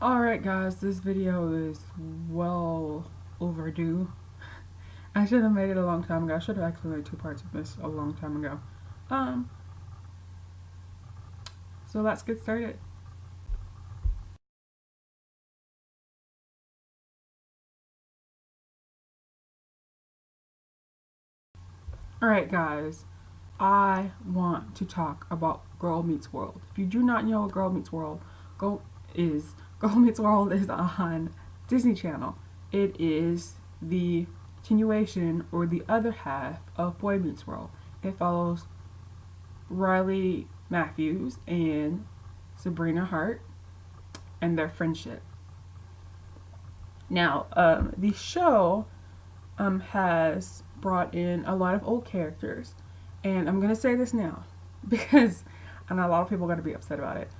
Alright guys, this video is well overdue. I should have made it a long time ago. I should have actually made two parts of this a long time ago. Um, so let's get started. Alright guys, I want to talk about Girl Meets World. If you do not know what Girl Meets World is, Girl Meets World is on Disney Channel. It is the continuation or the other half of Boy Meets World. It follows Riley Matthews and Sabrina Hart and their friendship. Now, the show has brought in a lot of old characters, and I'm gonna say this now because I know a lot of people are gonna be upset about it.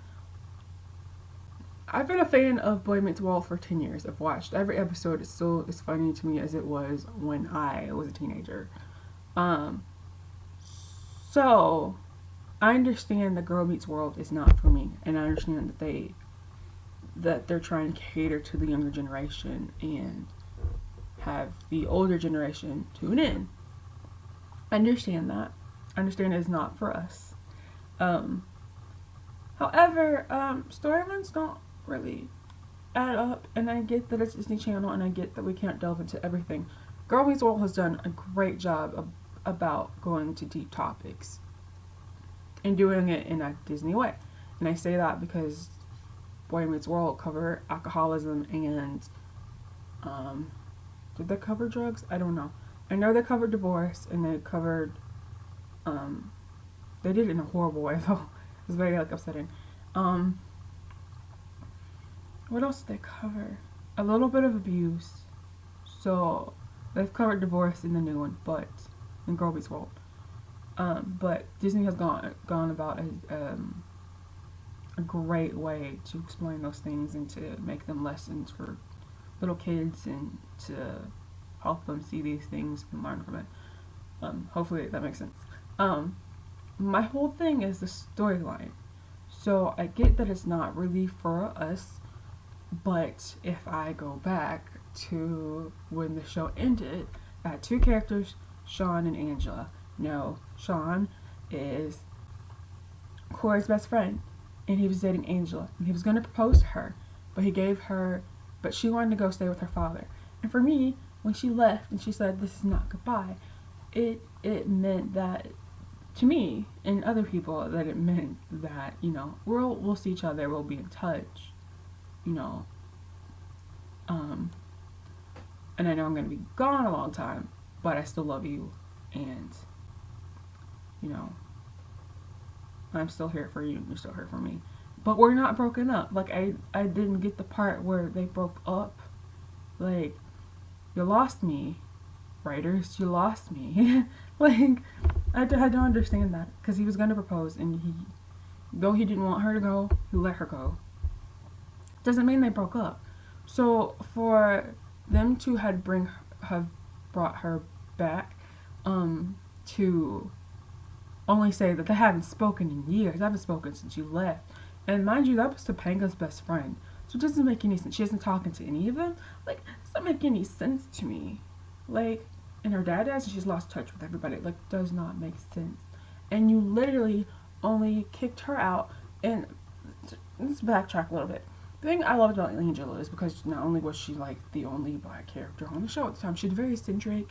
I've been a fan of Boy Meets World for 10 years. I've watched every episode. It's still as funny to me as it was when I was a teenager. Um, so I understand that Girl Meets World is not for me, and I understand that they're trying to cater to the younger generation and have the older generation tune in. I understand that. I understand it's not for us. Um, However, storylines don't really add up, and I get that it's Disney Channel, and I get that we can't delve into everything. Girl Meets World has done a great job about going to deep topics and doing it in a Disney way. And I say that because Boy Meets World cover alcoholism and did they cover drugs? I don't know. I know they covered divorce and they covered they did it in a horrible way though. It was very upsetting. What else did they cover? A little bit of abuse. So they've covered divorce in the new one, but in Girl Meets World. But Disney has gone about a great way to explain those things and to make them lessons for little kids and to help them see these things and learn from it. Hopefully that makes sense. My whole thing is the storyline. So I get that it's not really for us, but if I go back to when the show ended, I had two characters, Sean and Angela. Now, Sean is Corey's best friend, and he was dating Angela, and he was going to propose to her, but she wanted to go stay with her father. And for me, when she left and she said, "This is not goodbye," it meant that to me and other people that it meant that we'll see each other, we'll be in touch, you know, and I know I'm gonna be gone a long time, but I still love you, and I'm still here for you, and you're still here for me. But we're not broken up. Like I didn't get the part where they broke up. Like, you lost me, writers. You lost me. Like, I don't understand that, because he was gonna propose, and though he didn't want her to go, he let her go. Doesn't mean they broke up. So for them to have brought her back, to only say that they haven't spoken in years. I haven't spoken since you left. And mind you, that was Topanga's best friend. So it doesn't make any sense. She isn't talking to any of them. Like, it doesn't make any sense to me. Like, and her dad does, and she's lost touch with everybody. Like, does not make sense. And you literally only kicked her out. And let's backtrack a little bit. The thing I loved about Angela is because not only was she like the only black character on the show at the time, she was very eccentric,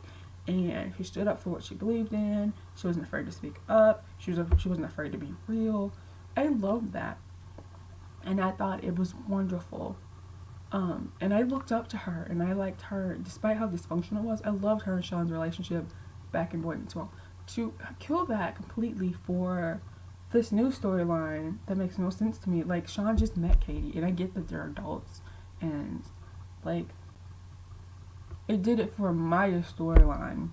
and she stood up for what she believed in. She wasn't afraid to speak up. She wasn't afraid to be real. I loved that, and I thought it was wonderful. And I looked up to her, and I liked her despite how dysfunctional it was. I loved her and Sean's relationship back in Boy Meets World. To kill that completely for this new storyline that makes no sense to me. Like, Sean just met Katie, and I get that they're adults, and like, it did it for Maya's storyline,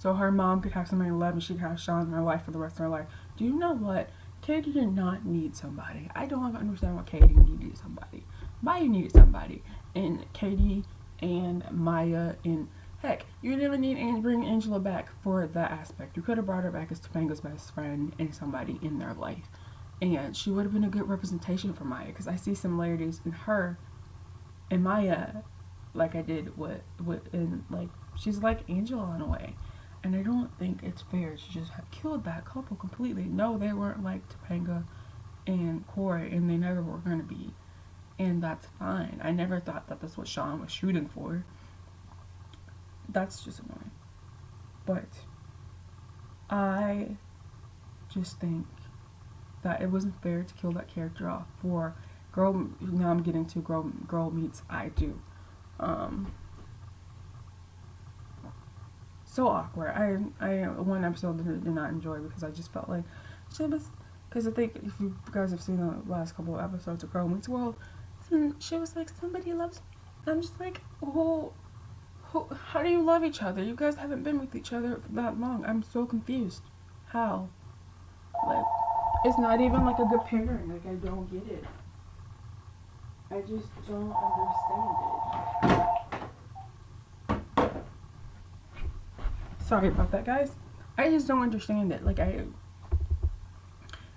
so her mom could have somebody in love and she could have Sean in her life for the rest of her life. Do you know what? Katie did not need somebody. I don't understand why Katie needed somebody. Maya needed somebody, and Katie and Maya, and heck, you didn't even need to bring Angela back for that aspect. You could have brought her back as Topanga's best friend and somebody in their life. and she would have been a good representation for Maya because I see similarities in her and Maya, like I did with in like she's like Angela in a way, and I don't think it's fair to just have killed that couple completely. No, they weren't like Topanga and Corey, and they never were gonna be, and that's fine. I never thought that that's what Sean was shooting for. That's just annoying, but I just think that it wasn't fair to kill that character off for girl. Now I'm getting to girl meets I do. So awkward. I one episode that I did not enjoy because I just felt like she was, because I think if you guys have seen the last couple of episodes of Girl Meets World, she was like, somebody loves me. I'm just like, how do you love each other? You guys haven't been with each other for that long. I'm so confused. How? Like, it's not even like a good pairing. Like, I don't get it. I just don't understand it. Sorry about that, guys. I just don't understand it. Like,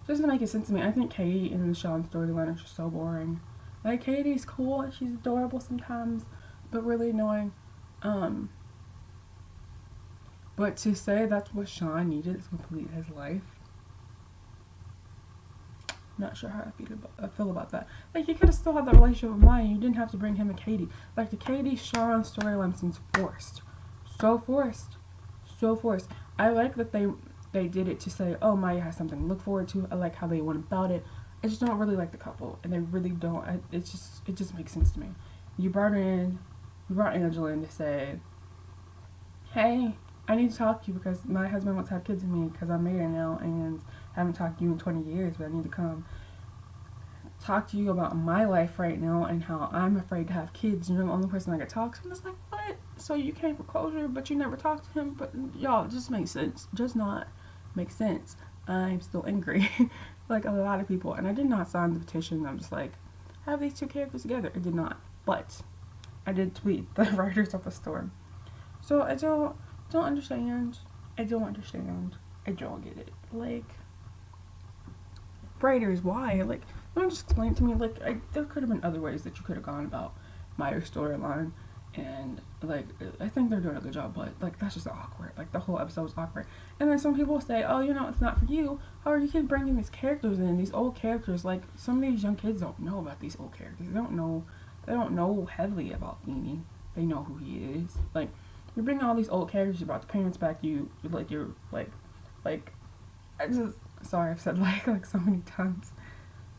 doesn't make sense to me. I think Katie and the Sean storyline are just so boring. Like, Katie's cool. She's adorable sometimes, but really annoying. But to say that's what Sean needed to complete his life, not sure how I feel about that. Like, you could have still had that relationship with Maya. You didn't have to bring him and Katie. Like, the Katie-Sean storyline seems forced. So forced. So forced. I like that they did it to say, oh, Maya has something to look forward to. I like how they went about it. I just don't really like the couple. And they really don't. It just makes sense to me. You brought Angela in to say, hey, I need to talk to you because my husband wants to have kids with me because I'm married now and haven't talked to you in 20 years, but I need to come talk to you about my life right now and how I'm afraid to have kids and you're the only person I could talk to. And it's like, what? So you came for closure, but you never talked to him? But y'all, it just makes sense. Does not make sense. I'm still angry. Like a lot of people. And I did not sign the petition. I'm just like, have these two characters together. I did not. But I did tweet the writers of the storm. So I don't understand. I don't understand. I don't get it. Like, writers, why? Like, don't just explain to me. Like, there could have been other ways that you could have gone about Maya's storyline. And, like, I think they're doing a good job, but, like, that's just awkward. Like, the whole episode was awkward. And then some people say, oh, you know, it's not for you. How are you keep bringing these characters in, these old characters? Like, some of these young kids don't know about these old characters. They don't know heavily about Feeny. They know who he is. Like, you're bringing all these old characters, you brought the parents back, I just, sorry, I've said like so many times.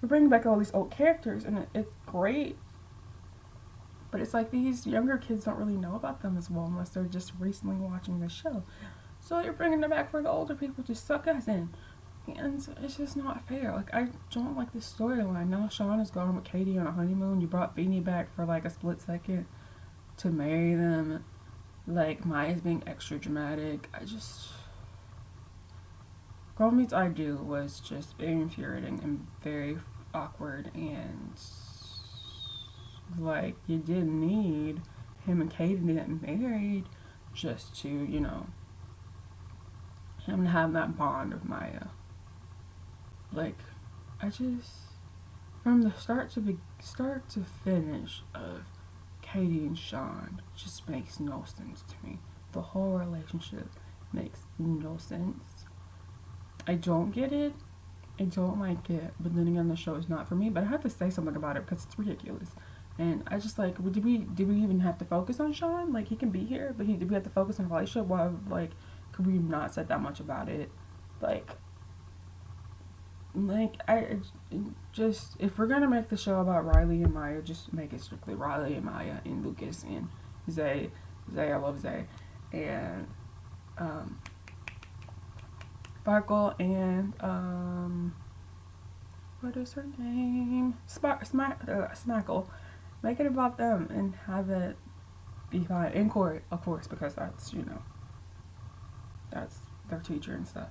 You're bringing back all these old characters, and it's great. But it's like these younger kids don't really know about them as well unless they're just recently watching the show. So you're bringing them back for the older people to suck us in. And it's just not fair. Like, I don't like this storyline. Now Sean is going with Katie on a honeymoon. You brought Feeny back for like a split second to marry them. Like, Maya's being extra dramatic. Girl Meets I Do was just very infuriating and very awkward, and like, you didn't need him and Katie to get married just to, you know, him to have that bond with Maya. Like, I just, from the start to finish of Katie and Sean, just makes no sense to me. The whole relationship makes no sense. I don't get it. I don't like it. But then again, the show is not for me. But I have to say something about it because it's ridiculous. And I just like, did we even have to focus on Sean? Like, he can be here, but did we have to focus on the relationship? Well, like, could we not said that much about it? Like, I just, if we're gonna make the show about Riley and Maya, just make it strictly Riley and Maya and Lucas and Zay. I love Zay. And, Sparkle and, what is her name? Smackle. Make it about them and have it be fine. And Corey, of course, because that's, you know, that's their teacher and stuff.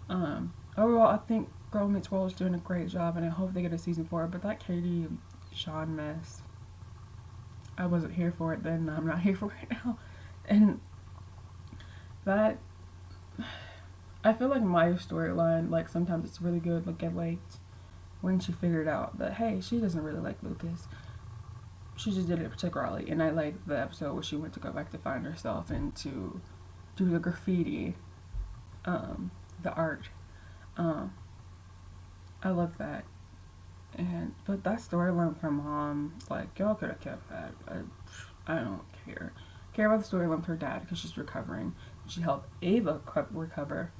Overall, I think Girl Meets World is doing a great job, and I hope they get a season 4. But that Katie Sean mess, I wasn't here for it then. I'm not here for it now. And that, I feel like Maya's storyline, like, sometimes it's really good, like, get liked. when she figured out that, hey, she doesn't really like Lucas. She just did it to Raleigh. And I like the episode where she went to go back to find herself and to do the graffiti, the art. I love that. But that storyline with her mom, like, y'all could have kept that. I don't care. Care about the storyline with her dad because she's recovering. She helped Ava recover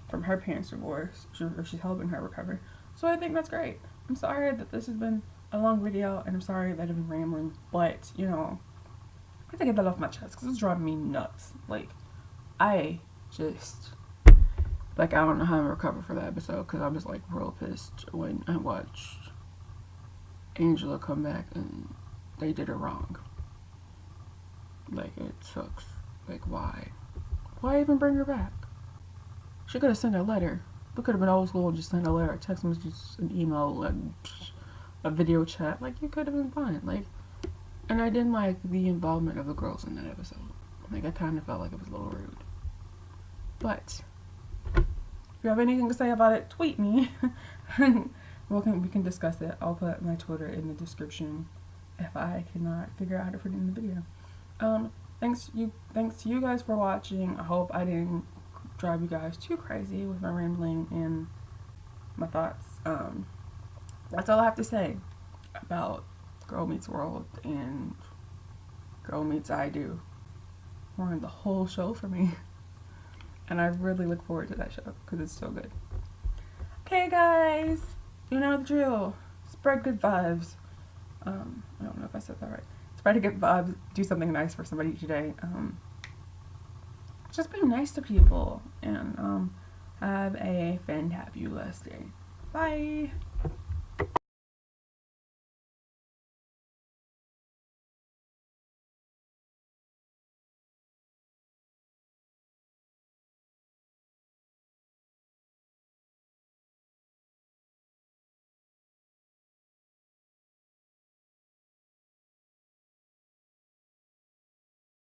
from her parents' divorce. She's helping her recover. So I think that's great. I'm sorry that this has been a long video, and I'm sorry that I've been rambling, but, you know, I have to get that off my chest because it's driving me nuts. Like, I just, like, I don't know how I'm gonna recover for that episode because I'm just, like, real pissed when I watched Angela come back and they did her wrong. Like, it sucks. Like, why? Why even bring her back? She could have sent a letter. We could have been old school and just sent a letter, a text message, an email, a video chat. Like, you could have been fine. Like, and I didn't like the involvement of the girls in that episode. Like, I kind of felt like it was a little rude. But if you have anything to say about it, tweet me. We can discuss it. I'll put my Twitter in the description if I cannot figure out how to put it in the video. Thanks to you guys for watching. I hope I didn't drive you guys too crazy with my rambling and my thoughts. That's all I have to say about Girl Meets World and Girl Meets I Do. Ruined the whole show for me. And I really look forward to that show because it's so good. Okay, guys, you know the drill. Spread good vibes. I don't know if I said that right. Spread good vibes. Do something nice for somebody today. Just be nice to people and have a fantabulous day. Bye.